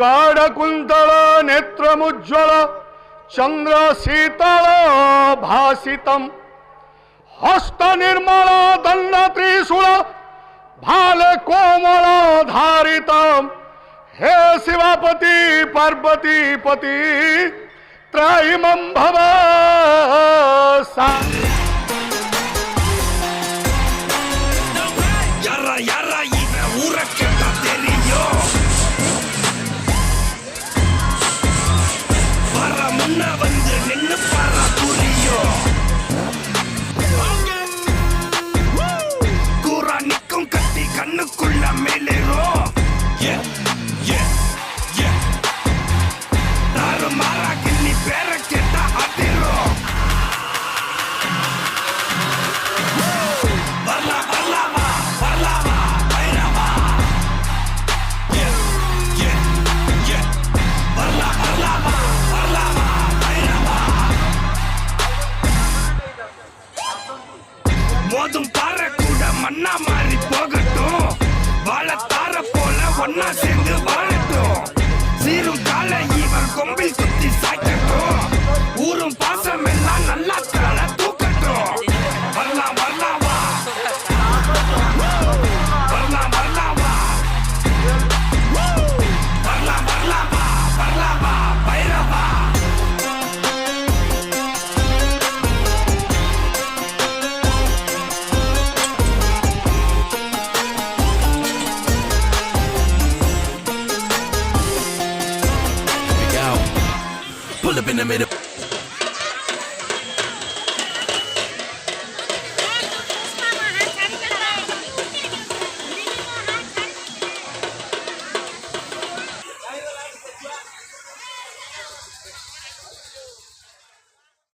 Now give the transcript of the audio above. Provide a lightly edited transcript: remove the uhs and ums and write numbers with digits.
गाढ़कुंतल नेत्रमुज्ज्वल चंद्र शीतल भासितम हस्त निर्मल दंड त्रिशूल भाल कोमल धारितम हे शिवापति पार्वती पति त्रयीमं भव सा यारा यारा इवे ஊரಕ್ಕೆ தெரியும் வர முன்ன வந்து நின்னு பாரா புரியும் கூரா நிக்கும் கத்தி கண்ணுக்குள்ள மேலேறோம் தாரு மாறா கிள்ளி பேர கேட்டா அதிரும் மோதும் பாறை கூட மண்ணா மாறி போகட்டும் வாழ தார போல ஒன்னா சேர்ந்து வாழட்டும் சீரும் கால இவன் கொம்பில் குத்தி சாய்க்கட்டும் ஊரும் பாசம் எல்லாம் நல்லா கால தூக்கட்டும் வரலாம் வரலாம் வா வரலாம் வரலாம் வா வரலாம் வரலாம் வா Bairavaa Pull up in the middle,